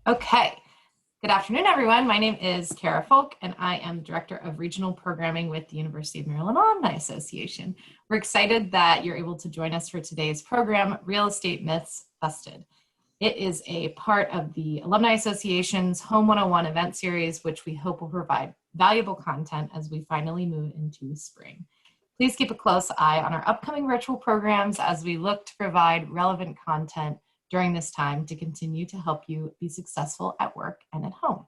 Okay. Good afternoon, everyone. My name is Kara Folk, and I am Director of Regional Programming with the University of Maryland Alumni Association. We're excited that you're able to join us for today's program, Real Estate Myths Busted. It is a part of the Alumni Association's Home 101 event series, which we hope will provide valuable content as we finally move into spring. Please keep a close eye on our upcoming virtual programs as we look to provide relevant content during this time to continue to help you be successful at work and at home.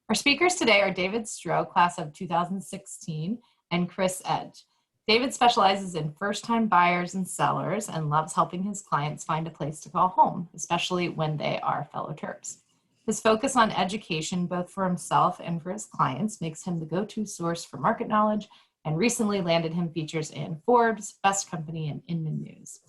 Our speakers today are David Stroh, class of 2016, and Chris Edge. David specializes in first-time buyers and sellers and loves helping his clients find a place to call home, especially when they are fellow Terps. His focus on education, both for himself and for his clients, makes him the go-to source for market knowledge and recently landed him features in Forbes, Best Company, and Inman News.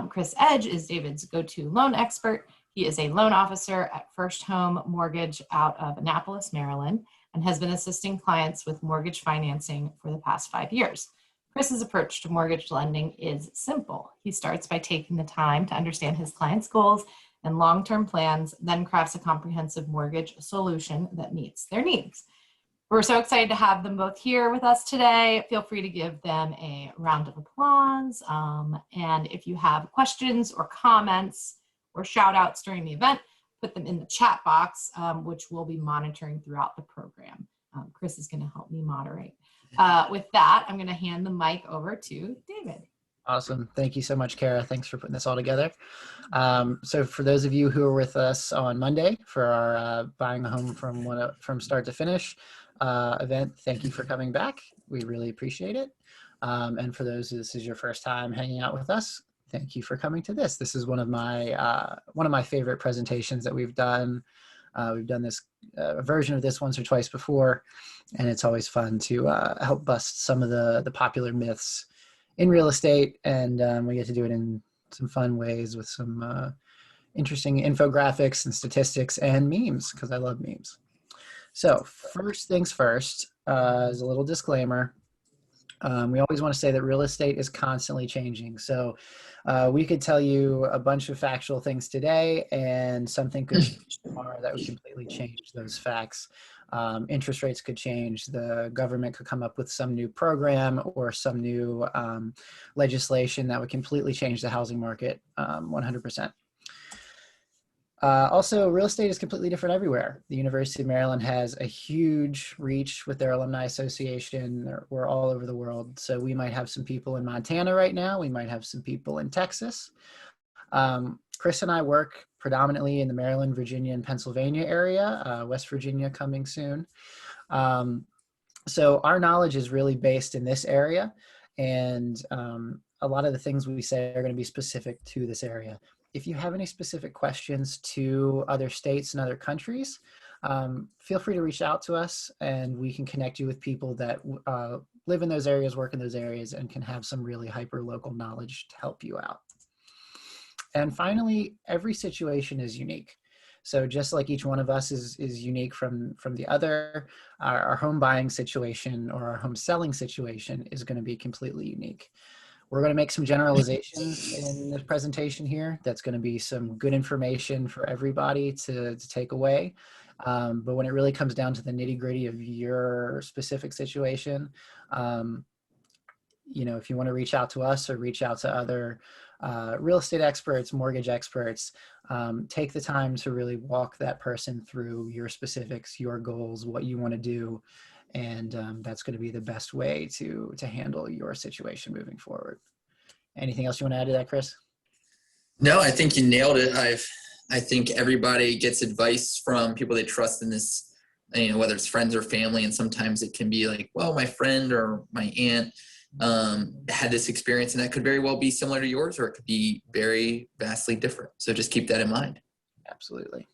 Chris Edge is David's go-to loan expert. He is a loan officer at First Home Mortgage out of Annapolis, Maryland, and has been assisting clients with mortgage financing for the past 5 years. Chris's approach to mortgage lending is simple. He starts by taking the time to understand his client's goals and long-term plans, then crafts a comprehensive mortgage solution that meets their needs. We're so excited to have them both here with us today. Feel free to give them a round of applause. And if you have questions or comments or shout outs during the event, put them in the chat box, which we'll be monitoring throughout the program. Chris is going to help me moderate. With that, I'm going to hand the mic over to David. Awesome. Thank you so much, Kara. Thanks for putting this all together. So for those of you who are with us on Monday for our Buying a Home from Start to Finish event, thank you for coming back. We really appreciate it. And for those who this is your first time hanging out with us, thank you for coming to this. This is one of my favorite presentations that we've done. We've done this version of this once or twice before, and it's always fun to help bust some of the popular myths in real estate, and we get to do it in some fun ways with some interesting infographics and statistics and memes, because I love memes. So first things first, as a little disclaimer, we always want to say that real estate is constantly changing. So we could tell you a bunch of factual things today, and something could change tomorrow that would completely change those facts. Interest rates could change. The government could come up with some new program or some new legislation that would completely change the housing market 100%. Also, real estate is completely different everywhere. The University of Maryland has a huge reach with their alumni association. We're all over the world. So we might have some people in Montana right now. We might have some people in Texas. Chris and I work predominantly in the Maryland, Virginia, and Pennsylvania area, West Virginia coming soon. So our knowledge is really based in this area, and a lot of the things we say are going to be specific to this area. If you have any specific questions to other states and other countries, feel free to reach out to us, and we can connect you with people that live in those areas, work in those areas, and can have some really hyper-local knowledge to help you out. And finally, every situation is unique. So just like each one of us is unique from the other, our home buying situation or our home selling situation is going to be completely unique. We're going to make some generalizations in this presentation here. That's going to be some good information for everybody to take away. But when it really comes down to the nitty-gritty of your specific situation, you know, if you want to reach out to us or reach out to other real estate experts, mortgage experts, take the time to really walk that person through your specifics, your goals, what you want to do. And that's going to be the best way to handle your situation moving forward. Anything else you want to add to that, Chris? No, I think you nailed it. I think everybody gets advice from people they trust in this, you know, whether it's friends or family. And sometimes it can be like, well, my friend or my aunt had this experience, and that could very well be similar to yours, or it could be very vastly different. So just keep that in mind. Absolutely.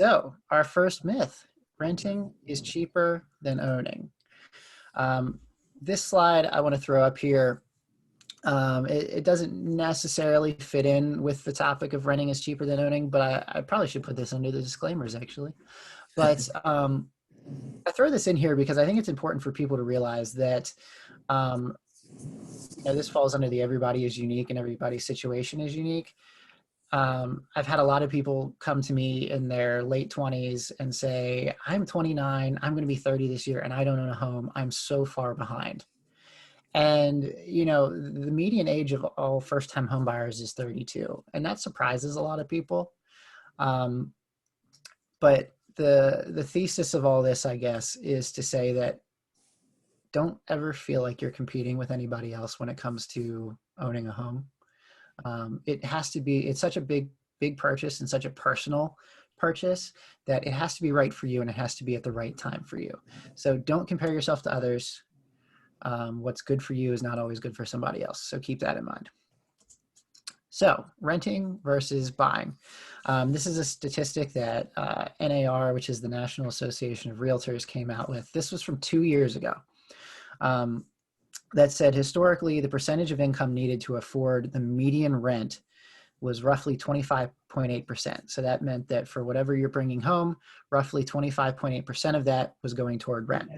So our first myth: renting is cheaper than owning. This slide I want to throw up here. It doesn't necessarily fit in with the topic of renting is cheaper than owning, but I probably should put this under the disclaimers actually. But I throw this in here because I think it's important for people to realize that you know, this falls under the everybody is unique and everybody's situation is unique. I've had a lot of people come to me in their late 20s and say, I'm 29, I'm going to be 30 this year, and I don't own a home. I'm so far behind. And, you know, the median age of all first-time home buyers is 32, and that surprises a lot of people. But the thesis of all this, I guess, is to say that don't ever feel like you're competing with anybody else when it comes to owning a home. It has to be, it's such a big purchase and such a personal purchase that it has to be right for you, and it has to be at the right time for you. So don't compare yourself to others. What's good for you is not always good for somebody else. So keep that in mind. So renting versus buying. This is a statistic that NAR, which is the National Association of Realtors, came out with. This was from 2 years ago. That said, historically, the percentage of income needed to afford the median rent was roughly 25.8%. So that meant that for whatever you're bringing home, roughly 25.8% of that was going toward rent.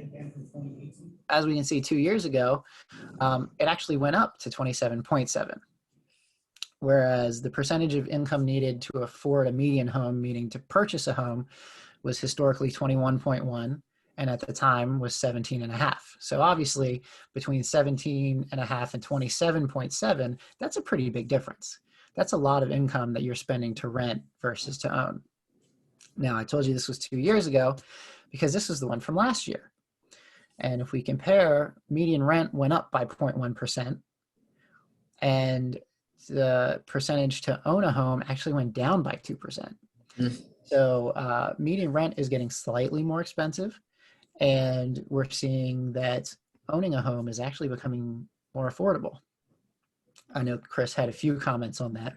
As we can see 2 years ago, it actually went up to 27.7. Whereas the percentage of income needed to afford a median home, meaning to purchase a home, was historically 21.1, and at the time was 17.5. So obviously between 17.5 and 27.7, that's a pretty big difference. That's a lot of income that you're spending to rent versus to own. Now, I told you this was 2 years ago because this was the one from last year. And if we compare, median rent went up by 0.1%, and the percentage to own a home actually went down by 2%. So median rent is getting slightly more expensive, and we're seeing that owning a home is actually becoming more affordable. I know Chris had a few comments on that.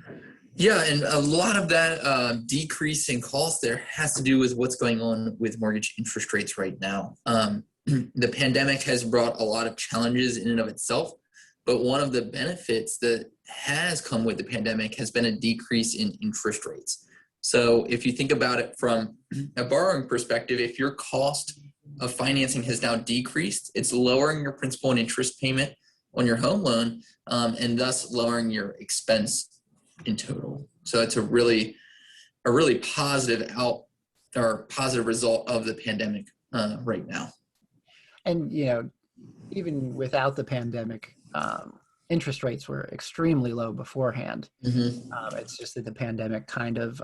Yeah, and a lot of that decrease in cost there has to do with what's going on with mortgage interest rates right now. The pandemic has brought a lot of challenges in and of itself, but one of the benefits that has come with the pandemic has been a decrease in interest rates. So if you think about it from a borrowing perspective, if your cost of financing has now decreased, it's lowering your principal and interest payment on your home loan, and thus lowering your expense in total. So it's a really positive positive result of the pandemic right now. And, you know, even without the pandemic, interest rates were extremely low beforehand. It's just that the pandemic kind of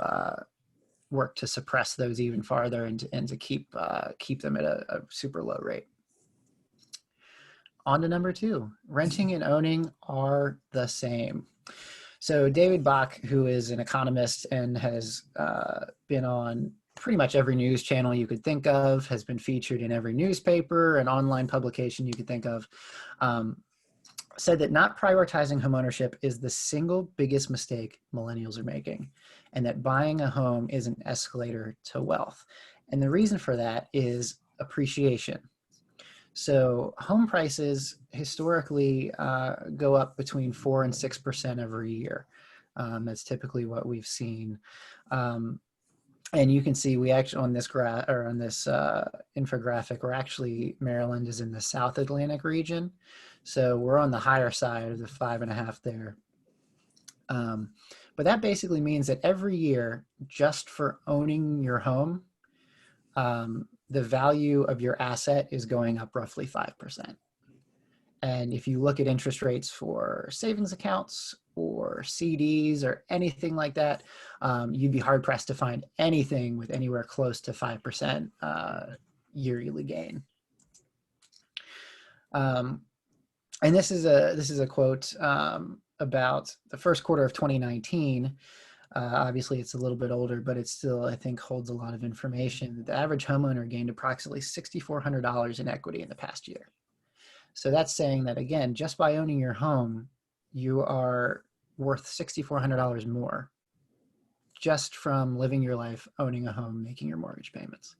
worked to suppress those even farther and to keep them at a super low rate. On to number 2, renting and owning are the same. So David Bach, who is an economist and has been on pretty much every news channel you could think of, has been featured in every newspaper and online publication you could think of, said that not prioritizing homeownership is the single biggest mistake millennials are making, and that buying a home is an escalator to wealth. And the reason for that is appreciation. So home prices historically go up between 4 and 6% every year. That's typically what we've seen. And you can see we actually on this infographic, we're actually, Maryland is in the South Atlantic region. So we're on the higher side of the 5.5 there. But that basically means that every year, just for owning your home, the value of your asset is going up roughly 5%. And if you look at interest rates for savings accounts or CDs or anything like that, you'd be hard pressed to find anything with anywhere close to 5% yearly gain. And this is a quote about the first quarter of 2019. Obviously, it's a little bit older, but it still, I think, holds a lot of information. The average homeowner gained approximately $6,400 in equity in the past year. So that's saying that, again, just by owning your home, you are worth $6,400 more just from living your life, owning a home, making your mortgage payments.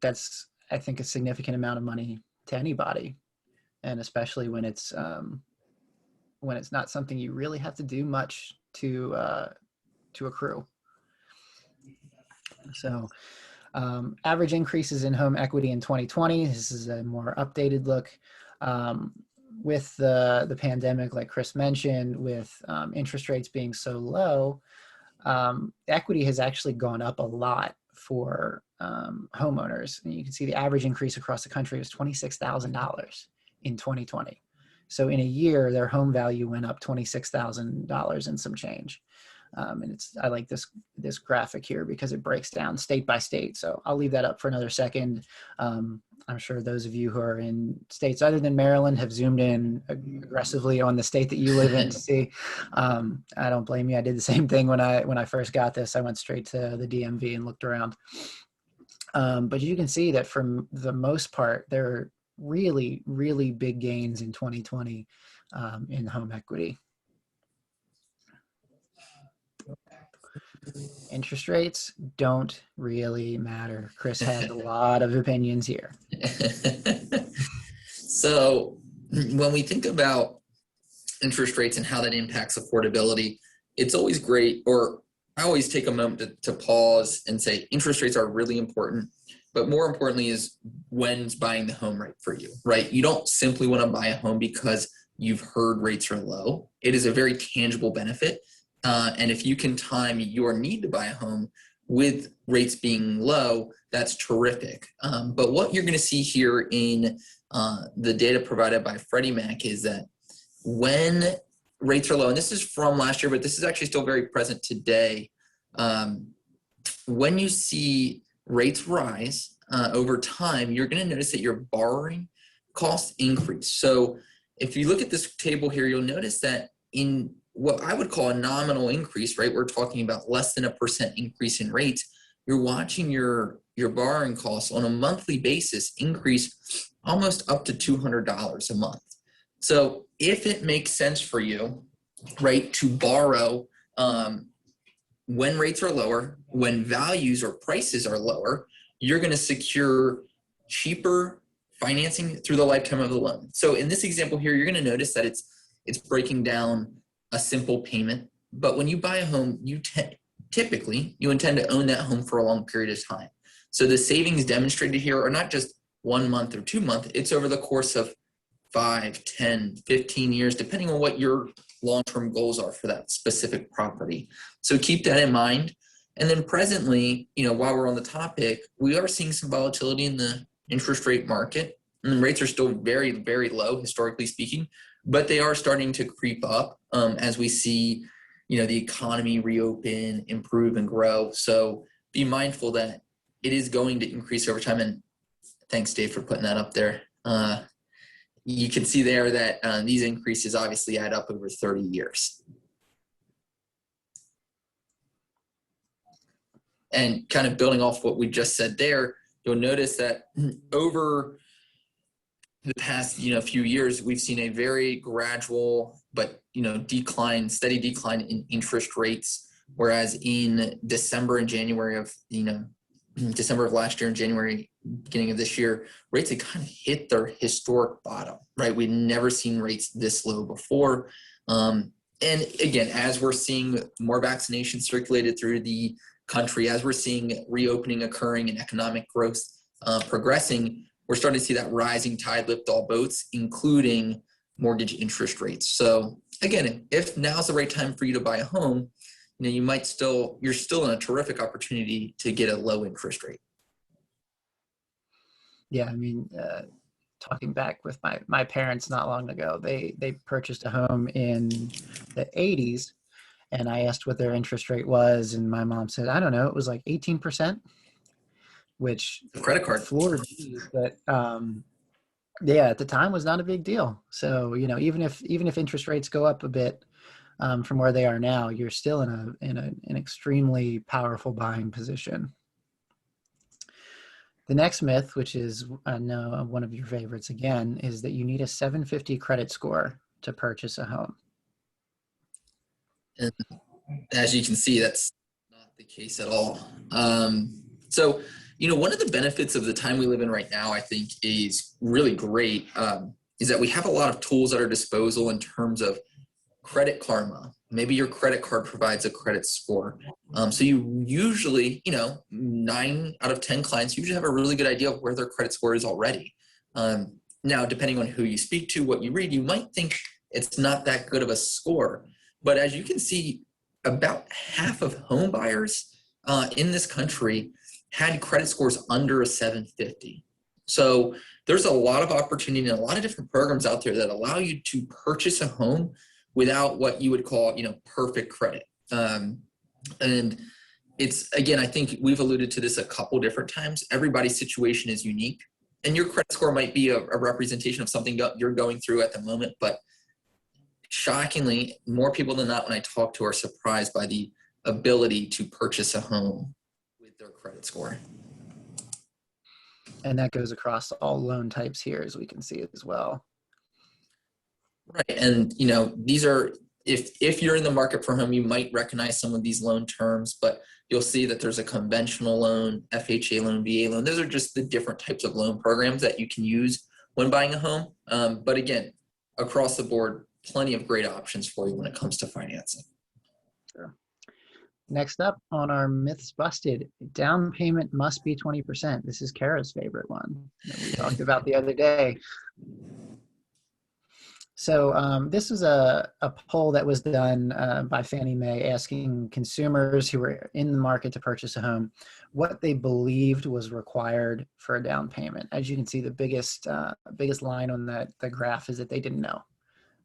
That's, I think, a significant amount of money to anybody, and especially when it's not something you really have to do much to accrue. So average increases in home equity in 2020. This is a more updated look. with the pandemic, like Chris mentioned, with interest rates being so low, equity has actually gone up a lot for homeowners. And you can see the average increase across the country was $26,000 in 2020. So in a year, their home value went up $26,000 and some change. And I like this graphic here because it breaks down state by state. So I'll leave that up for another second. I'm sure those of you who are in states other than Maryland have zoomed in aggressively on the state that you live in to see. I don't blame you. I did the same thing when I first got this. I went straight to the DMV and looked around. But you can see that for the most part, there are really, really big gains in 2020 in home equity. Interest rates don't really matter. Chris has a lot of opinions here. So when we think about interest rates and how that impacts affordability, it's always great, or I always take a moment to pause and say interest rates are really important, but more importantly is when's buying the home right for you, right? You don't simply want to buy a home because you've heard rates are low. It is a very tangible benefit. And if you can time your need to buy a home with rates being low, that's terrific. But what you're going to see here in the data provided by Freddie Mac is that when rates are low, and this is from last year, but this is actually still very present today, when you see rates rise over time, you're going to notice that your borrowing costs increase. So if you look at this table here, you'll notice that in what I would call a nominal increase, right? We're talking about less than 1% increase in rates. You're watching your borrowing costs on a monthly basis increase almost up to $200 a month. So if it makes sense for you, right, to borrow when rates are lower, when values or prices are lower, you're going to secure cheaper financing through the lifetime of the loan. So in this example here, you're going to notice that it's breaking down a simple payment, but when you buy a home, typically you intend to own that home for a long period of time. So the savings demonstrated here are not just 1 month or 2 months, it's over the course of 5, 10, 15 years, depending on what your long-term goals are for that specific property. So keep that in mind. And then presently, while we're on the topic, we are seeing some volatility in the interest rate market. And rates are still very, very low, historically speaking, but they are starting to creep up as we see, the economy reopen, improve, and grow. So be mindful that it is going to increase over time. And thanks, Dave, for putting that up there. You can see there that these increases obviously add up over 30 years. And kind of building off what we just said there, you'll notice that over the past few years, we've seen a very gradual but steady decline in interest rates. Whereas in December and January of December of last year and January, beginning of this year, rates had kind of hit their historic bottom. Right, we'd never seen rates this low before. And again, as we're seeing more vaccinations circulated through the country, as we're seeing reopening occurring and economic growth progressing, we're starting to see that rising tide lift all boats, including mortgage interest rates. So again, if now's the right time for you to buy a home, you're still in a terrific opportunity to get a low interest rate. Yeah, I mean, talking back with my parents not long ago, they purchased a home in the 80s, and I asked what their interest rate was, and my mom said, I don't know, it was like 18%. Which credit card floored me, but at the time was not a big deal. So even if interest rates go up a bit from where they are now, you're still in an extremely powerful buying position. The next myth, which is I know one of your favorites again, is that you need a 750 credit score to purchase a home. And as you can see, that's not the case at all. So one of the benefits of the time we live in right now, I think is really great, is that we have a lot of tools at our disposal in terms of credit karma. Maybe your credit card provides a credit score. So you usually, 9 out of 10 clients usually have a really good idea of where their credit score is already. Now, depending on who you speak to, what you read, you might think it's not that good of a score. But as you can see, about half of home buyers in this country had credit scores under a 750. So there's a lot of opportunity and a lot of different programs out there that allow you to purchase a home without what you would call, perfect credit. And it's, again, I think we've alluded to this a couple different times. Everybody's situation is unique, and your credit score might be a representation of something you're going through at the moment. But shockingly, more people than not, when I talk to, are surprised by the ability to purchase a home with their credit score. And that goes across all loan types here, as we can see as well. Right. And, these are, if you're in the market for a home, you might recognize some of these loan terms, but you'll see that there's a conventional loan, FHA loan, VA loan. Those are just the different types of loan programs that you can use when buying a home. But again, across the board, plenty of great options for you when it comes to financing. Sure. Next up on our Myths Busted, down payment must be 20%. This is Kara's favorite one that we talked about the other day. So this was a poll that was done by Fannie Mae, asking consumers who were in the market to purchase a home what they believed was required for a down payment. As you can see, the biggest line on the graph is that they didn't know.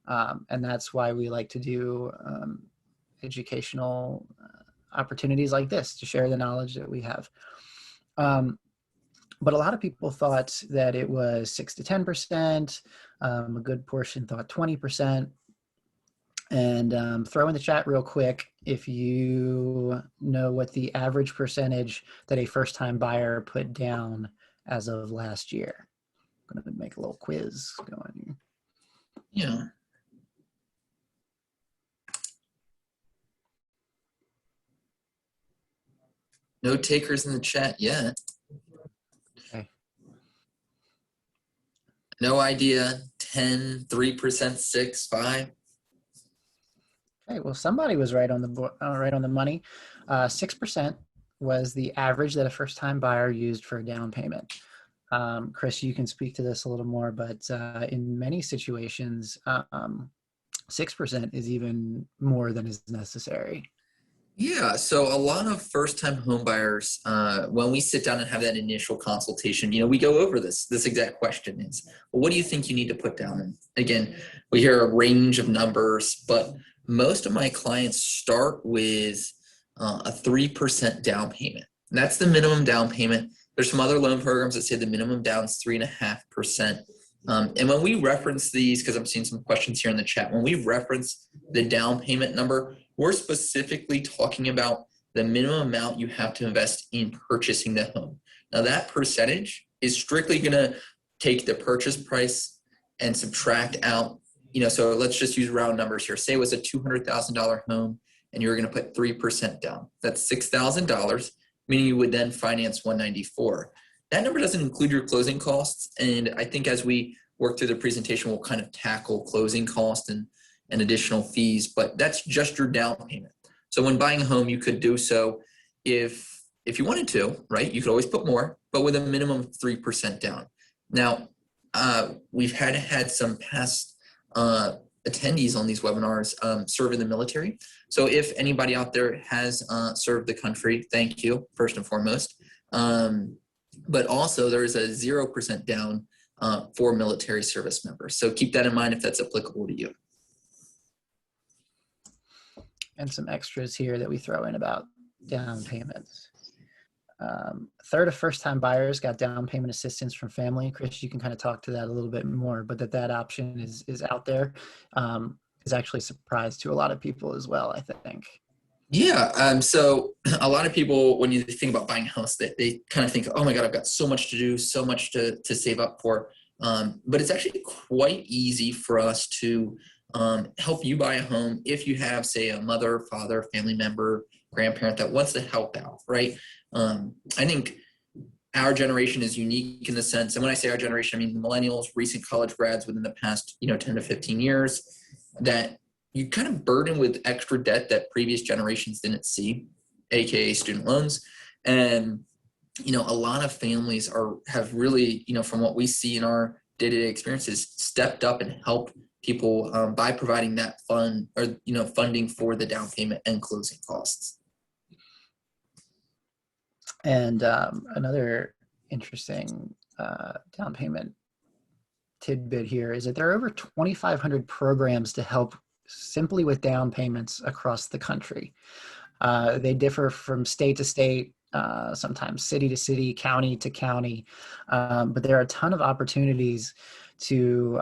And that's why we like to do educational opportunities like this to share the knowledge that we have. But a lot of people thought that it was 6 to 10%. A good portion thought 20%. And throw in the chat real quick if you know what the average percentage that a first-time buyer put down as of last year. I'm going to make a little quiz going. Yeah. No takers in the chat yet. Okay. No idea. 10, 3%, 6, 5. Okay, well, somebody was right on the money. 6% was the average that a first-time buyer used for a down payment. Chris, you can speak to this a little more, but in many situations, 6% is even more than is necessary. Yeah, so a lot of first-time home buyers, when we sit down and have that initial consultation, we go over this exact question is, well, what do you think you need to put down? And again, we hear a range of numbers, but most of my clients start with a 3% down payment. And that's the minimum down payment. There's some other loan programs that say the minimum down is 3.5%. And when we reference these, because I'm seeing some questions here in the chat, when we reference the down payment number, we're specifically talking about the minimum amount you have to invest in purchasing the home. Now that percentage is strictly gonna take the purchase price and subtract out, so let's just use round numbers here. Say it was a $200,000 home and you were gonna put 3% down. That's $6,000, meaning you would then finance $194,000. That number doesn't include your closing costs. And I think as we work through the presentation, we'll kind of tackle closing costs and additional fees, but that's just your down payment. So when buying a home, you could do so if you wanted to, right? You could always put more, but with a minimum of 3% down. Now, we've had some past attendees on these webinars serve in the military. So if anybody out there has served the country, thank you, first and foremost. But also there is a 0% down for military service members. So keep that in mind if that's applicable to you. And some extras here that we throw in about down payments. Third of first-time buyers got down payment assistance from family. Chris, you can kind of talk to that a little bit more, but that option is out there. Is actually a surprise to a lot of people as well, I think. Yeah, so a lot of people, when you think about buying a house, they kind of think, oh my God, I've got so much to do, so much to save up for. But it's actually quite easy for us to help you buy a home if you have, say, a mother, father, family member, grandparent that wants to help out, right? I think our generation is unique in the sense, and when I say our generation, I mean the millennials, recent college grads within the past 10 to 15 years, that you kind of burden with extra debt that previous generations didn't see, AKA student loans. And a lot of families have really, from what we see in our day-to-day experiences stepped up and helped people by providing that fund or funding for the down payment and closing costs. And another interesting down payment tidbit here is that there are over 2,500 programs to help simply with down payments across the country. They differ from state to state, sometimes city to city, county to county, but there are a ton of opportunities to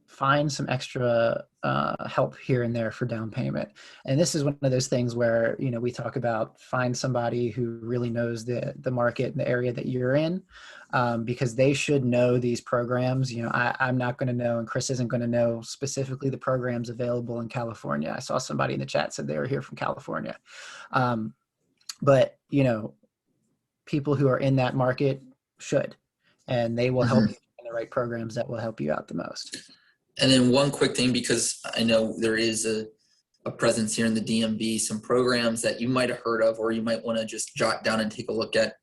find some extra help here and there for down payment. And this is one of those things where, we talk about find somebody who really knows the market and the area that you're in, because they should know these programs. I'm not going to know, and Chris isn't going to know specifically the programs available in California. I saw somebody in the chat said they were here from California. But, people who are in that market should, and they will help you in the right programs that will help you out the most. And then one quick thing, because I know there is a presence here in the DMV, some programs that you might have heard of, or you might want to just jot down and take a look at,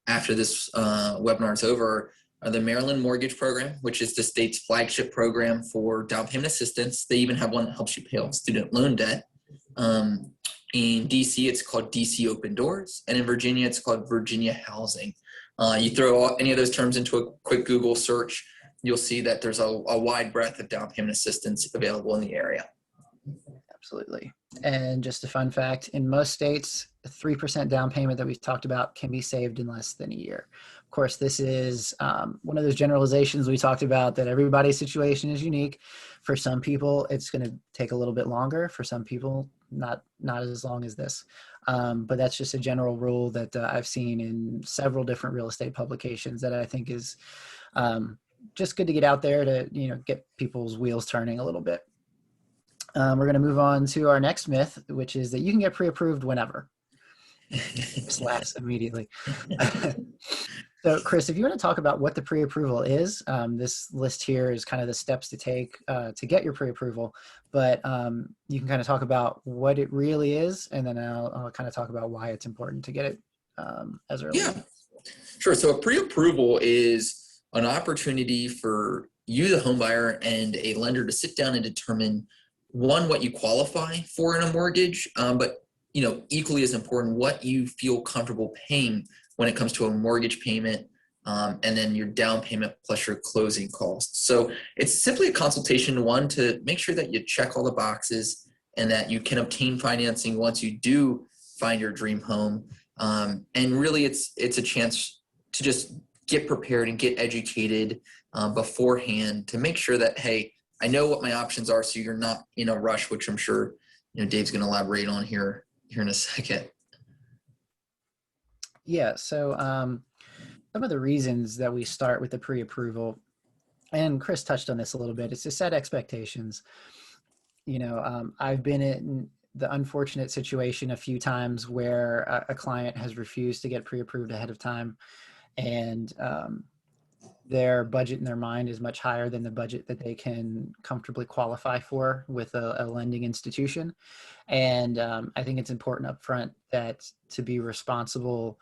after this webinar is over, are the Maryland Mortgage Program, which is the state's flagship program for down payment assistance. They even have one that helps you pay off student loan debt. In DC, it's called DC Open Doors. And in Virginia, it's called Virginia Housing. You throw any of those terms into a quick Google search, you'll see that there's a wide breadth of down payment assistance available in the area. Absolutely. And just a fun fact, in most states, a 3% down payment that we've talked about can be saved in less than a year. Of course, this is one of those generalizations we talked about, that everybody's situation is unique. For some people, it's going to take a little bit longer. For some people, not as long as this. But that's just a general rule that I've seen in several different real estate publications that I think is just good to get out there to, get people's wheels turning a little bit. We're going to move on to our next myth, which is that you can get pre-approved whenever. Just laughs immediately. So Chris, if you want to talk about what the pre-approval is, this list here is kind of the steps to take to get your pre-approval, but you can kind of talk about what it really is, and then I'll kind of talk about why it's important to get it as early. Yeah, sure. So a pre-approval is an opportunity for you, the home buyer, and a lender to sit down and determine, one, what you qualify for in a mortgage, but equally as important, what you feel comfortable paying when it comes to a mortgage payment, and then your down payment plus your closing costs. So it's simply a consultation, one, to make sure that you check all the boxes and that you can obtain financing once you do find your dream home. And really it's a chance to just get prepared and get educated beforehand to make sure that, hey, I know what my options are, so you're not in a rush, which I'm sure Dave's going to elaborate on here in a second. Yeah, so some of the reasons that we start with the pre-approval, and Chris touched on this a little bit, is to set expectations. I've been in the unfortunate situation a few times where a client has refused to get pre-approved ahead of time, and their budget in their mind is much higher than the budget that they can comfortably qualify for with a lending institution. And I think it's important up front that to be responsible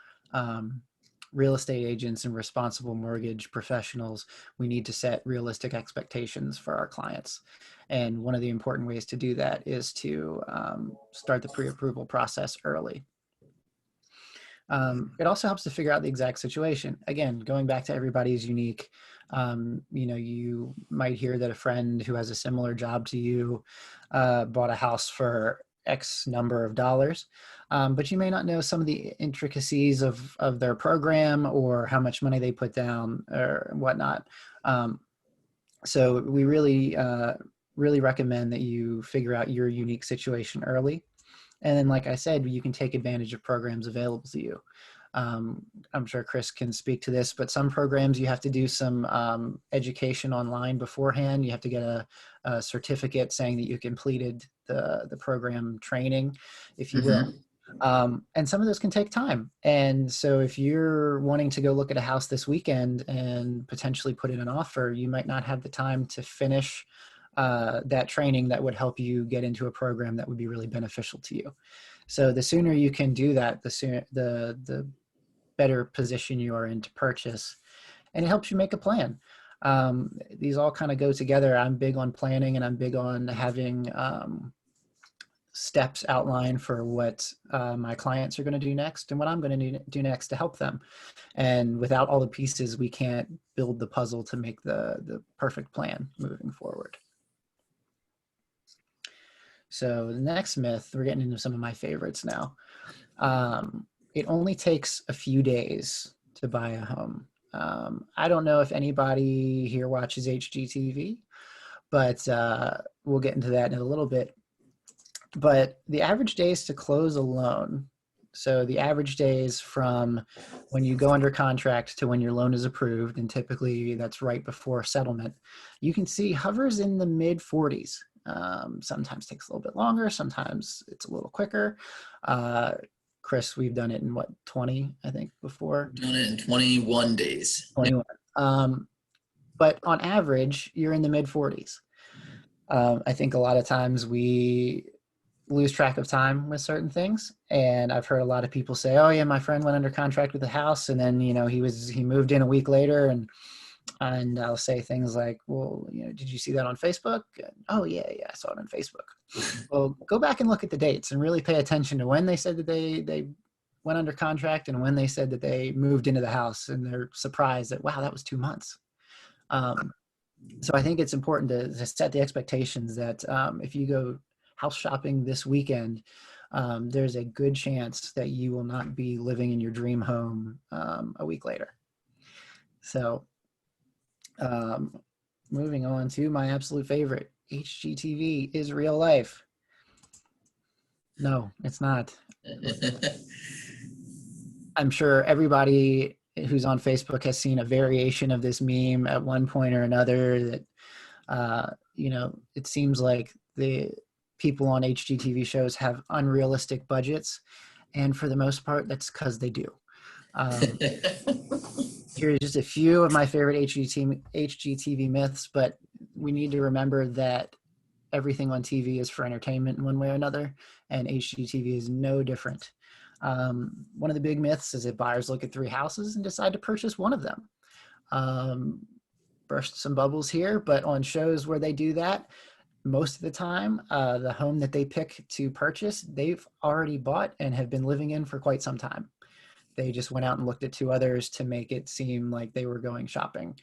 real estate agents and responsible mortgage professionals, we need to set realistic expectations for our clients. And one of the important ways to do that is to start the pre-approval process early. It also helps to figure out the exact situation. Again, going back to everybody's unique, you might hear that a friend who has a similar job to you bought a house for X number of dollars, but you may not know some of the intricacies of their program or how much money they put down or whatnot. So we really recommend that you figure out your unique situation early. And then, like I said, you can take advantage of programs available to you. I'm sure Chris can speak to this, but some programs you have to do some education online beforehand. You have to get a certificate saying that you completed the program training, if you will. And some of those can take time. And so if you're wanting to go look at a house this weekend and potentially put in an offer, you might not have the time to finish that training that would help you get into a program that would be really beneficial to you. So the sooner you can do that, the better position you are in to purchase. and it helps you make a plan. These all kind of go together. I'm big on planning, and I'm big on having steps outlined for what my clients are going to do next and what I'm going to do next to help them. And without all the pieces, we can't build the puzzle to make the perfect plan moving forward. So the next myth, we're getting into some of my favorites now. It only takes a few days to buy a home. I don't know if anybody here watches HGTV, but we'll get into that in a little bit. But the average days to close a loan, so the average days from when you go under contract to when your loan is approved, and typically that's right before settlement, you can see hovers in the mid 40s. Sometimes takes a little bit longer, sometimes it's a little quicker. Chris, we've done it in what, 20, I think, before? Done it in 21 days. 21. But on average, you're in the mid 40s. I think a lot of times we lose track of time with certain things. And I've heard a lot of people say, oh yeah, my friend went under contract with the house, and then, he moved in a week later, and I'll say things like, well, did you see that on Facebook? And, oh yeah, I saw it on Facebook. Well, go back and look at the dates and really pay attention to when they said that they went under contract and when they said that they moved into the house, and they're surprised that, wow, that was 2 months. So I think it's important to set the expectations that if you go house shopping this weekend, there's a good chance that you will not be living in your dream home a week later. So moving on to my absolute favorite, HGTV is real life. No, it's not. I'm sure everybody who's on Facebook has seen a variation of this meme at one point or another, that it seems like the people on HGTV shows have unrealistic budgets, and for the most part, that's because they do. Here's just a few of my favorite HGTV myths, but we need to remember that everything on TV is for entertainment in one way or another, and HGTV is no different. One of the big myths is that buyers look at 3 houses and decide to purchase one of them. Burst some bubbles here, but on shows where they do that, most of the time, the home that they pick to purchase, they've already bought and have been living in for quite some time. They just went out and looked at 2 others to make it seem like they were going shopping.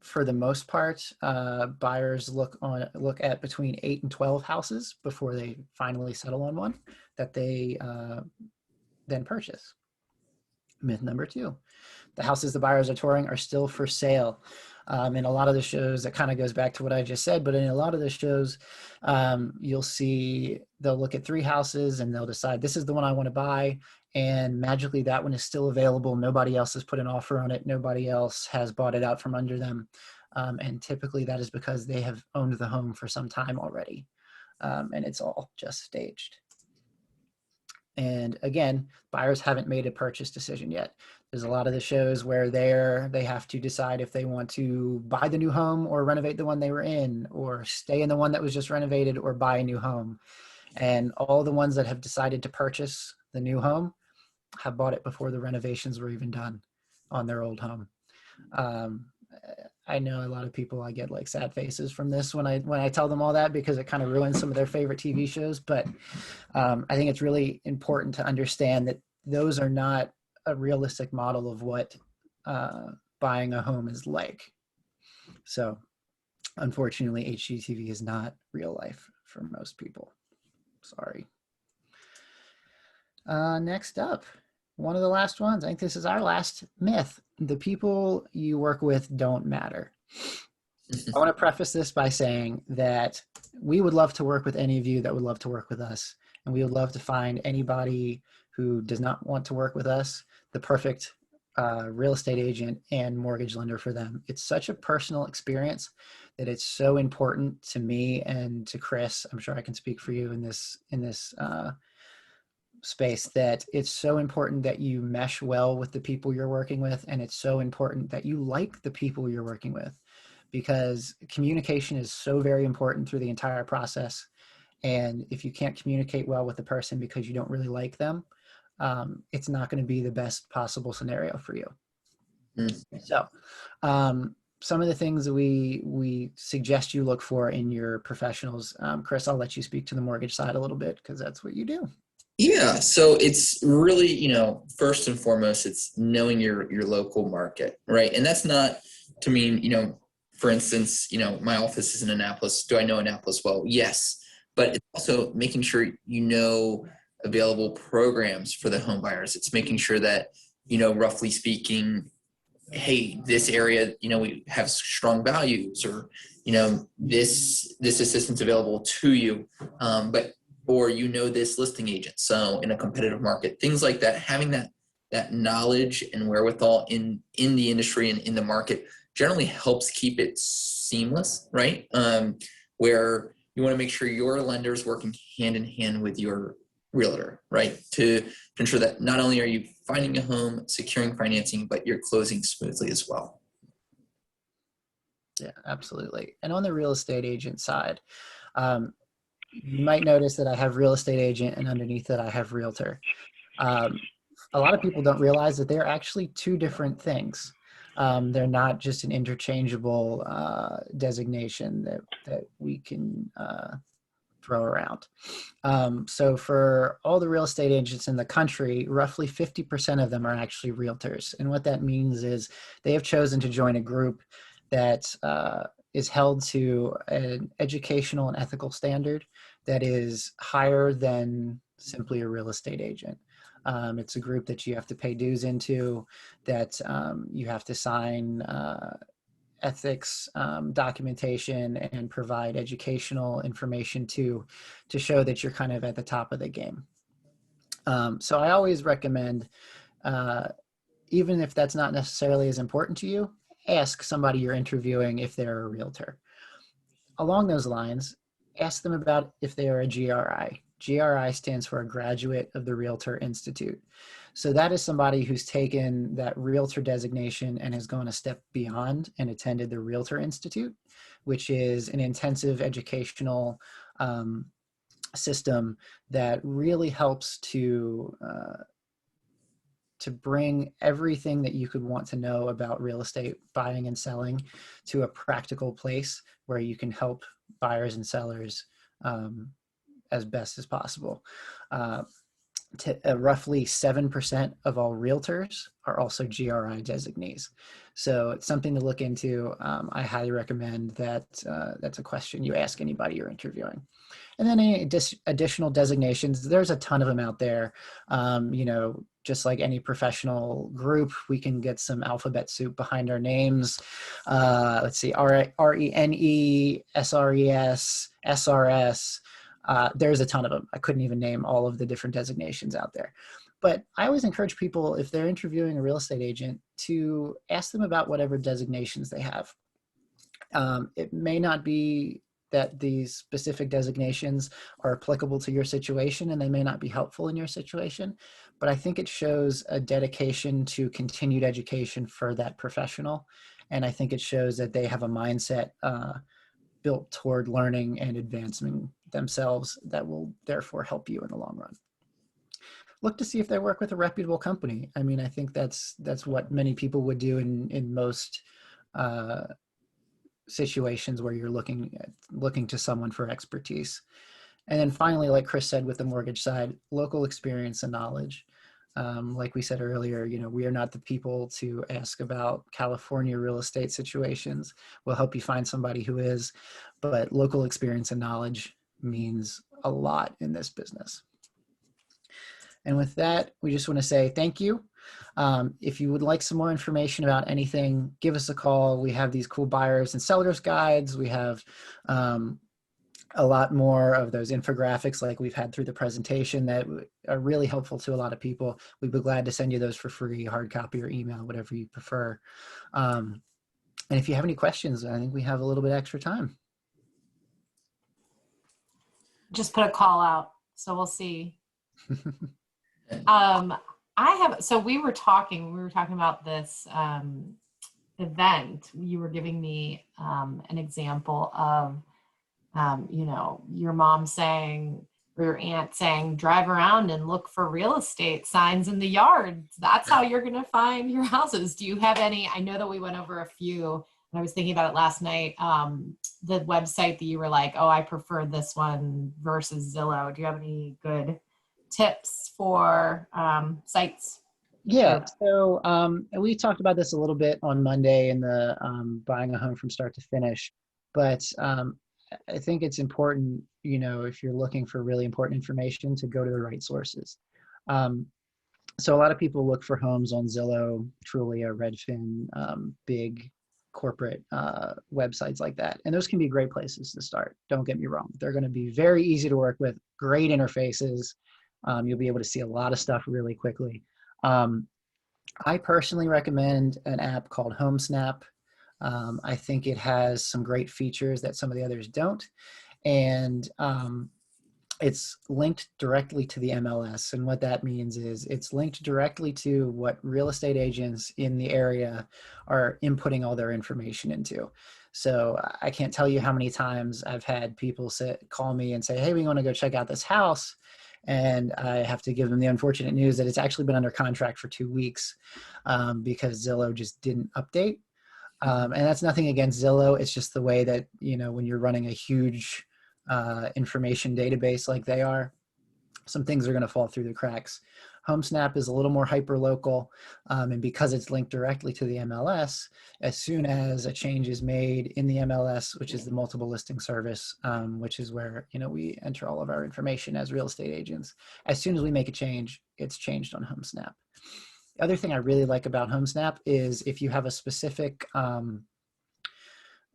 For the most part, buyers look at between 8 and 12 houses before they finally settle on one that they then purchase. Myth number 2, the houses the buyers are touring are still for sale. In a lot of the shows, that kind of goes back to what I just said, but in a lot of the shows, you'll see they'll look at 3 houses and they'll decide this is the one I want to buy, and magically that one is still available. Nobody else has put an offer on it. Nobody else has bought it out from under them. And typically that is because they have owned the home for some time already, and it's all just staged. And again, buyers haven't made a purchase decision yet. There's a lot of the shows where they have to decide if they want to buy the new home or renovate the one they were in, or stay in the one that was just renovated, or buy a new home. And all the ones that have decided to purchase the new home have bought it before the renovations were even done on their old home. I know a lot of people, I get like sad faces from this when I tell them all that, because it kind of ruins some of their favorite TV shows. But I think it's really important to understand that those are not a realistic model of what buying a home is like. So unfortunately, HGTV is not real life for most people. Sorry. Next up, one of the last ones. I think this is our last myth. The people you work with don't matter. I want to preface this by saying that we would love to work with any of you that would love to work with us. And we would love to find anybody who does not want to work with us the perfect real estate agent and mortgage lender for them. It's such a personal experience that it's so important to me and to Chris. I'm sure I can speak for you in this space, that it's so important that you mesh well with the people you're working with, and it's so important that you like the people you're working with, because communication is so very important through the entire process. And if you can't communicate well with the person because you don't really like them, it's not going to be the best possible scenario for you. Mm. So some of the things that we suggest you look for in your professionals, Chris, I'll let you speak to the mortgage side a little bit because that's what you do. Yeah, so it's really, first and foremost, it's knowing your local market, right? And that's not to mean, for instance, my office is in Annapolis. Do I know Annapolis well? Yes, but it's also making sure you know available programs for the home buyers. It's making sure that, roughly speaking, hey, this area, we have strong values, or this assistance available to you, or this listing agent. So in a competitive market, things like that, having that knowledge and wherewithal in the industry and in the market generally helps keep it seamless, right? Where you want to make sure your lender is working hand in hand with your realtor, right? To ensure that not only are you finding a home, securing financing, but you're closing smoothly as well. Yeah, absolutely. And on the real estate agent side, you might notice that I have real estate agent and underneath it I have realtor. A lot of people don't realize that they're actually two different things. They're not just an interchangeable designation that we can throw around. So for all the real estate agents in the country, roughly 50% of them are actually realtors. And what that means is they have chosen to join a group that is held to an educational and ethical standard that is higher than simply a real estate agent. It's a group that you have to pay dues into, that you have to sign ethics documentation and provide educational information to show that you're kind of at the top of the game. So I always recommend, even if that's not necessarily as important to you, ask somebody you're interviewing if they're a realtor. Along those lines, ask them about if they are a GRI. GRI stands for a Graduate of the Realtor Institute. So that is somebody who's taken that realtor designation and has gone a step beyond and attended the Realtor Institute, which is an intensive educational system that really helps to bring everything that you could want to know about real estate buying and selling to a practical place where you can help buyers and sellers as best as possible. Roughly 7% of all realtors are also GRI designees. So it's something to look into. I highly recommend that. That's a question you ask anybody you're interviewing. And then any additional designations, there's a ton of them out there. Just like any professional group, we can get some alphabet soup behind our names. Let's see, RENE, SRES, SRS. There's a ton of them. I couldn't even name all of the different designations out there. But I always encourage people, if they're interviewing a real estate agent, to ask them about whatever designations they have. It may not be that these specific designations are applicable to your situation and they may not be helpful in your situation, but I think it shows a dedication to continued education for that professional. And I think it shows that they have a mindset built toward learning and advancing themselves that will therefore help you in the long run. Look to see if they work with a reputable company. I mean, I think that's what many people would do in most situations where you're looking to someone for expertise. And then finally, like Chris said, with the mortgage side, local experience and knowledge. Like we said earlier, we are not the people to ask about California real estate situations. We'll help you find somebody who is, but local experience and knowledge means a lot in this business. And with that, we just want to say thank you. If you would like some more information about anything, give us a call. We have these cool buyers and sellers guides. We have a lot more of those infographics like we've had through the presentation that are really helpful to a lot of people. We'd be glad to send you those for free, hard copy or email, whatever you prefer. And if you have any questions, I think we have a little bit extra time. Just put a call out, so we'll see. So we were talking about this event. You were giving me an example of, your mom saying, or your aunt saying, drive around and look for real estate signs in the yard. That's how you're going to find your houses. Do you have any? I know that we went over a few, and I was thinking about it last night. The website that you were like, oh, I prefer this one versus Zillow. Do you have any good tips for sites? Yeah, so we talked about this a little bit on Monday in the buying a home from start to finish, but I think it's important, if you're looking for really important information, to go to the right sources. So a lot of people look for homes on Zillow, Trulia, Redfin, big corporate websites like that, and those can be great places to start. Don't get me wrong; they're going to be very easy to work with, great interfaces. You'll be able to see a lot of stuff really quickly. I personally recommend an app called HomeSnap. I think it has some great features that some of the others don't. And it's linked directly to the MLS. And what that means is it's linked directly to what real estate agents in the area are inputting all their information into. So I can't tell you how many times I've had people call me and say, hey, we want to go check out this house. And I have to give them the unfortunate news that it's actually been under contract for 2 weeks because Zillow just didn't update. And that's nothing against Zillow. It's just the way that, when you're running a huge information database like they are, some things are going to fall through the cracks. HomeSnap is a little more hyper-local, and because it's linked directly to the MLS, as soon as a change is made in the MLS, which is the multiple listing service, which is where we enter all of our information as real estate agents, as soon as we make a change, it's changed on HomeSnap. The other thing I really like about HomeSnap is if you have a specific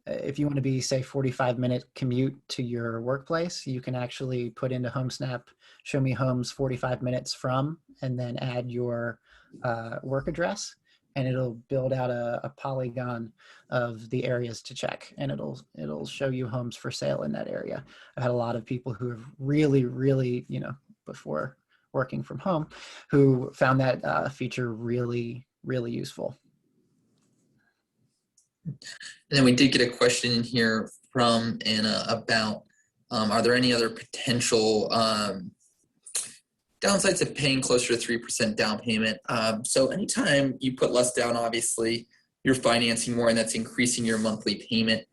if you want to be, say, 45-minute commute to your workplace, you can actually put into HomeSnap, show me homes 45 minutes from, and then add your work address, and it'll build out a polygon of the areas to check, and it'll show you homes for sale in that area. I've had a lot of people who have really, before working from home, who found that feature really, really useful. And then we did get a question in here from Anna about, are there any other potential downsides of paying closer to 3% down payment? So anytime you put less down, obviously you're financing more, and that's increasing your monthly payment.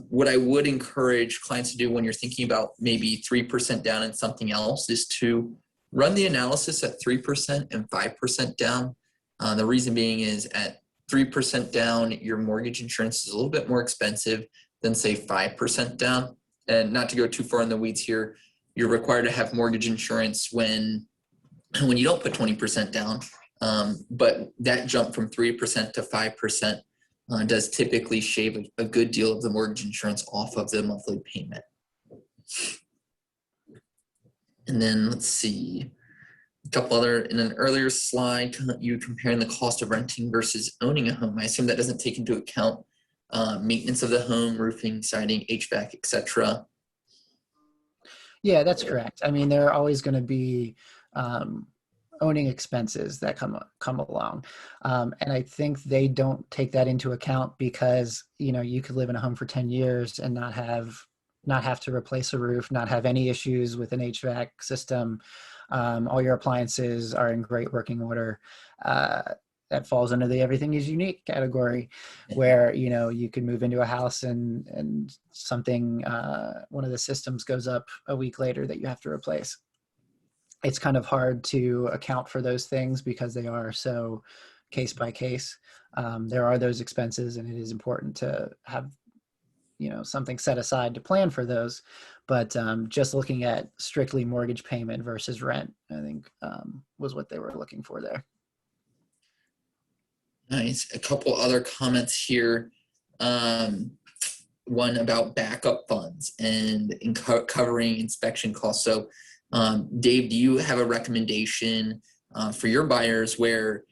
What I would encourage clients to do when you're thinking about maybe 3% down in something else is to run the analysis at 3% and 5% down. The reason being is at 3% down, your mortgage insurance is a little bit more expensive than, say, 5% down. And not to go too far in the weeds here, you're required to have mortgage insurance when you don't put 20% down. But that jump from 3% to 5% does typically shave a good deal of the mortgage insurance off of the monthly payment. And then let's see. A couple other, in an earlier slide, you comparing the cost of renting versus owning a home. I assume that doesn't take into account maintenance of the home, roofing, siding, HVAC, etc. Yeah, that's correct. I mean, there are always going to be owning expenses that come along, and I think they don't take that into account because you could live in a home for 10 years and not have to replace a roof, not have any issues with an HVAC system. All your appliances are in great working order. That falls under the everything is unique category, where you can move into a house and something, one of the systems goes up a week later that you have to replace. It's kind of hard to account for those things because they are so case by case. There are those expenses, and it is important to have something set aside to plan for those. But just looking at strictly mortgage payment versus rent, I think was what they were looking for there. Nice. A couple other comments here. One about backup funds and covering inspection costs. So Dave, do you have a recommendation for your buyers where,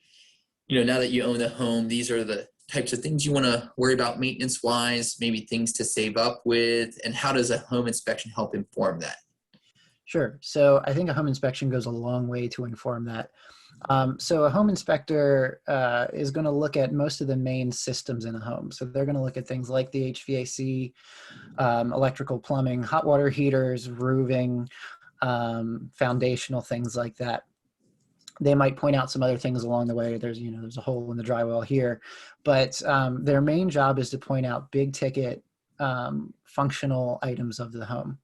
now that you own the home, these are the types of things you want to worry about maintenance wise, maybe things to save up with, and how does a home inspection help inform that? Sure. So I think a home inspection goes a long way to inform that. So a home inspector is going to look at most of the main systems in a home. So they're going to look at things like the HVAC, electrical, plumbing, hot water heaters, roofing, foundational things like that. They might point out some other things along the way. There's a hole in the drywall here, but their main job is to point out big ticket functional items of the home.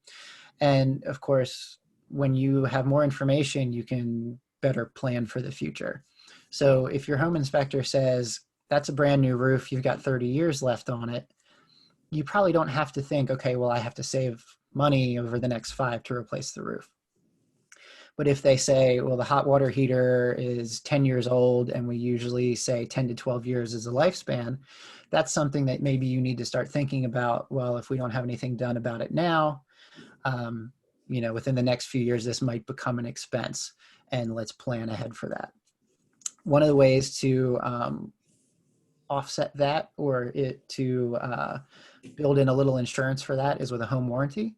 And of course, when you have more information, you can better plan for the future. So if your home inspector says, that's a brand new roof, you've got 30 years left on it, you probably don't have to think, okay, well, I have to save money over the next 5 to replace the roof. But if they say, well, the hot water heater is 10 years old and we usually say 10 to 12 years is the lifespan, that's something that maybe you need to start thinking about. Well, if we don't have anything done about it now, within the next few years, this might become an expense, and let's plan ahead for that. One of the ways to offset that, or to build in a little insurance for that, is with a home warranty.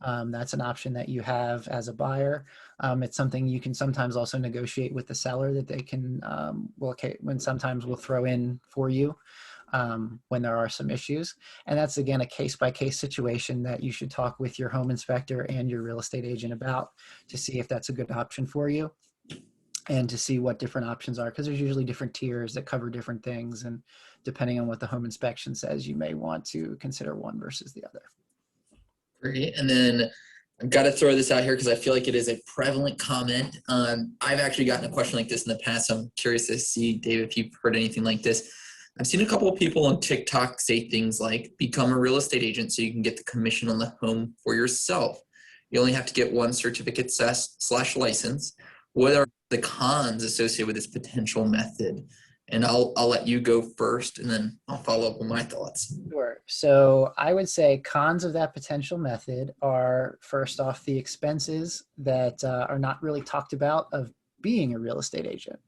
That's an option that you have as a buyer. It's something you can sometimes also negotiate with the seller, that they can, sometimes we'll throw in for you when there are some issues. And that's, again, a case-by-case situation that you should talk with your home inspector and your real estate agent about, to see if that's a good option for you, and to see what different options are, because there's usually different tiers that cover different things. And depending on what the home inspection says, you may want to consider one versus the other. Great. And then I've got to throw this out here because I feel like it is a prevalent comment. I've actually gotten a question like this in the past. I'm curious to see, David, if you've heard anything like this. I've seen a couple of people on TikTok say things like, become a real estate agent so you can get the commission on the home for yourself. You only have to get one certificate / license. What are the cons associated with this potential method? And I'll let you go first, and then I'll follow up with my thoughts. Sure. So I would say cons of that potential method are, first off, the expenses that are not really talked about of being a real estate agent.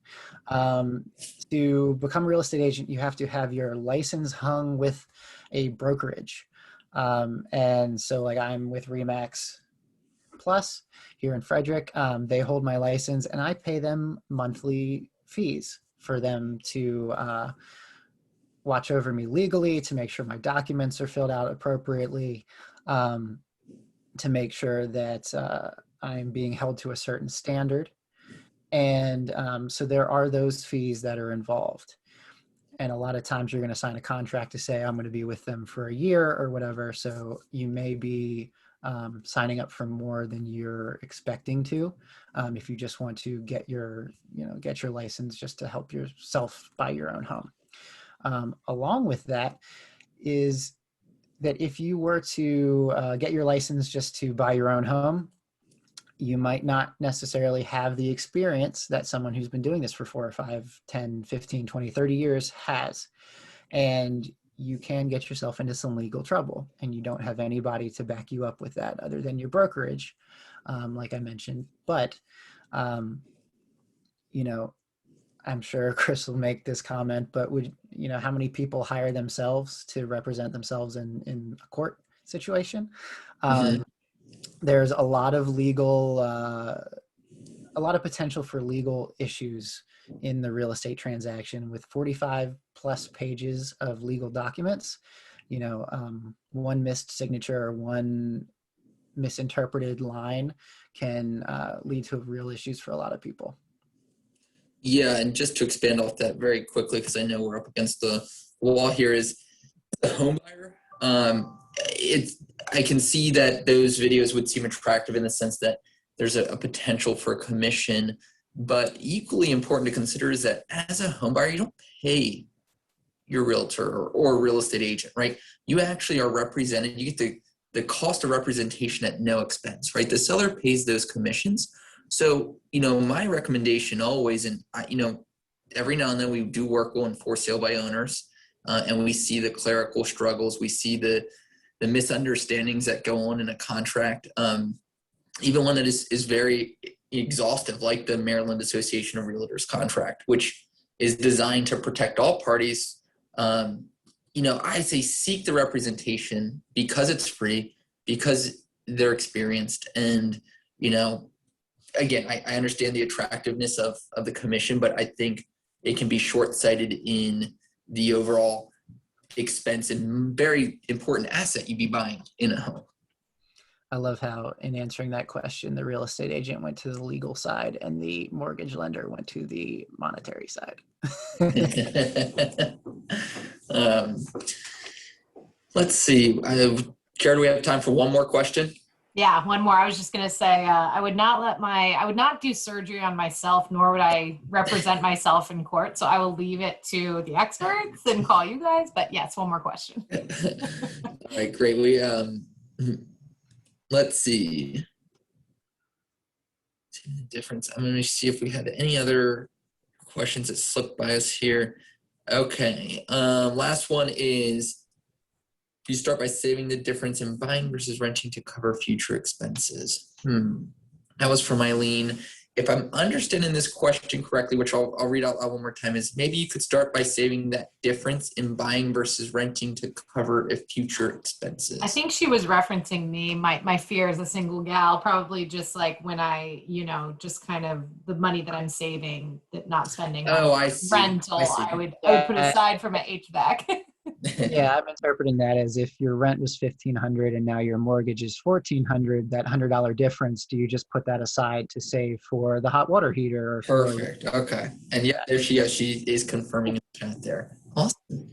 To become a real estate agent, you have to have your license hung with a brokerage. And so, like, I'm with Remax Plus here in Frederick. They hold my license, and I pay them monthly fees for them to watch over me legally, to make sure my documents are filled out appropriately, to make sure that I'm being held to a certain standard. And so there are those fees that are involved. And a lot of times you're going to sign a contract to say, I'm going to be with them for a year or whatever. So you may be signing up for more than you're expecting to, if you just want to get your license just to help yourself buy your own home. Along with that is that if you were to get your license just to buy your own home, you might not necessarily have the experience that someone who's been doing this for 4 or 5, 10, 15, 20, 30 years has. And you can get yourself into some legal trouble, and you don't have anybody to back you up with that other than your brokerage, like I mentioned. But, I'm sure Chris will make this comment, but how many people hire themselves to represent themselves in a court situation? There's a lot of potential for legal issues in the real estate transaction, with 45 plus pages of legal documents. One missed signature or one misinterpreted line can lead to real issues for a lot of people. Yeah, and just to expand off that very quickly, because I know we're up against the wall here, is the home buyer. I can see that those videos would seem attractive in the sense that there's a potential for a commission, but equally important to consider is that as a home buyer, you don't pay your realtor or real estate agent, right? You actually are represented. You get the cost of representation at no expense, right? The seller pays those commissions. So, my recommendation always, and every now and then we do work on for sale by owners, and we see the clerical struggles. We see the misunderstandings that go on in a contract, even one that is very exhaustive, like the Maryland Association of Realtors contract, which is designed to protect all parties. I say seek the representation because it's free, because they're experienced. And, again, I understand the attractiveness of the commission, but I think it can be short-sighted in the overall expense and very important asset you'd be buying in a home. I love how in answering that question, the real estate agent went to the legal side and the mortgage lender went to the monetary side. um, let's see. Kara, do we have time for one more question? Yeah, one more. I was just going to say, I would not do surgery on myself, nor would I represent myself in court. So I will leave it to the experts and call you guys. But yes, one more question. All right, great. We let's see. Difference. I'm going to see if we had any other questions that slipped by us here. Okay. Last one is, you start by saving the difference in buying versus renting to cover future expenses. That was from Eileen. If I'm understanding this question correctly, which I'll read out loud one more time, is maybe you could start by saving that difference in buying versus renting to cover future expenses. I think she was referencing me. My fear as a single gal, probably just like when I, just kind of the money that I'm saving, that not spending on I see. rental, I would put aside for my HVAC. Yeah, I'm interpreting that as if your rent was $1,500 and now your mortgage is $1,400, that $100 difference, do you just put that aside to save for the hot water heater? Or Perfect. Okay. And yeah, there she is. She is confirming in the chat there. Awesome.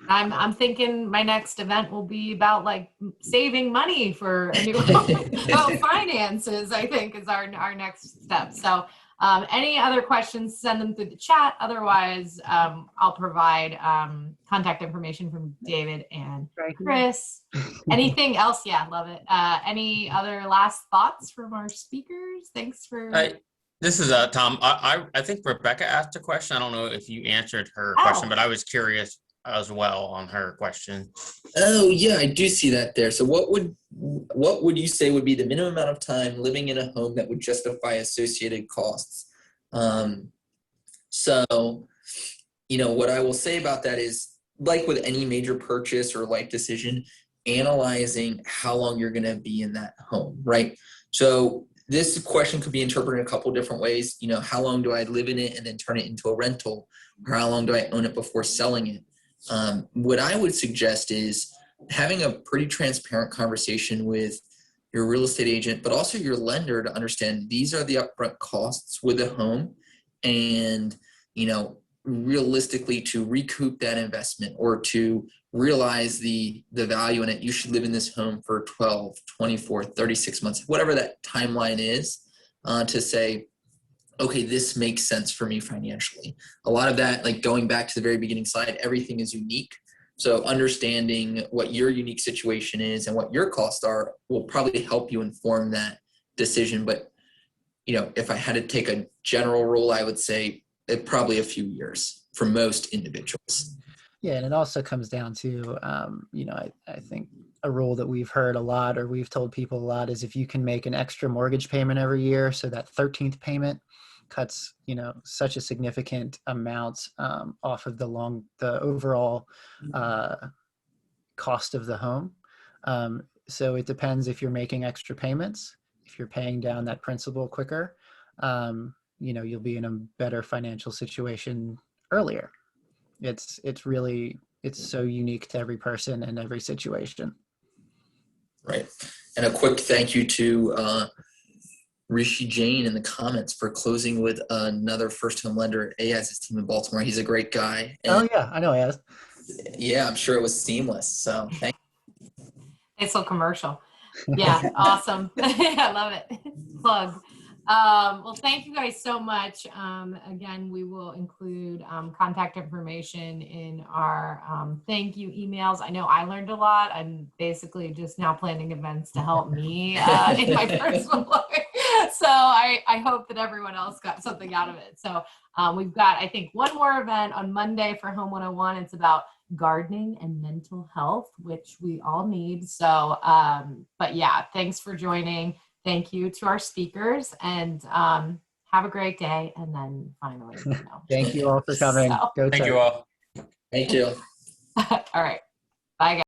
I'm thinking my next event will be about like saving money for a new home. Finances, I think, is our next step. So any other questions, send them through the chat. Otherwise, I'll provide contact information from David and Chris. Anything else? Yeah, love it. Any other last thoughts from our speakers? Thanks for... This is Tom. I think Rebecca asked a question. I don't know if you answered her question, but I was curious as well on her question. Oh yeah, I do see that there. So what would you say would be the minimum amount of time living in a home that would justify associated costs? So what I will say about that is, like with any major purchase or life decision, analyzing how long you're going to be in that home, right? So this question could be interpreted in a couple different ways. How long do I live in it and then turn it into a rental, or how long do I own it before selling it? What I would suggest is having a pretty transparent conversation with your real estate agent, but also your lender, to understand these are the upfront costs with a home, and realistically, to recoup that investment or to realize the value in it, you should live in this home for 12, 24, 36 months, whatever that timeline is, to say, okay, this makes sense for me financially. A lot of that, like going back to the very beginning slide, everything is unique. So understanding what your unique situation is and what your costs are will probably help you inform that decision. But, if I had to take a general rule, I would say probably a few years for most individuals. Yeah, and it also comes down to, I think a rule that we've heard a lot, or we've told people a lot, is if you can make an extra mortgage payment every year, so that 13th payment cuts, such a significant amount off of the overall cost of the home. So it depends if you're making extra payments. If you're paying down that principal quicker, you'll be in a better financial situation earlier. It's so unique to every person and every situation. Right. And a quick thank you to Rishi Jain in the comments for closing with another first home lender at AS's team in Baltimore. He's a great guy. And yeah, I know AS. Yeah, I'm sure it was seamless. So thank you. It's a commercial. Yeah, awesome. I love it. Plug. Well, thank you guys so much. Again, we will include contact information in our thank you emails. I know I learned a lot. I'm basically just now planning events to help me in my personal life. So I hope that everyone else got something out of it. So we've got, I think, one more event on Monday for Home 101. It's about gardening and mental health, which we all need. So, but yeah, thanks for joining. Thank you to our speakers, and have a great day. And then finally, Thank you all for coming. Thank you all. Thank you. All right. Bye, guys.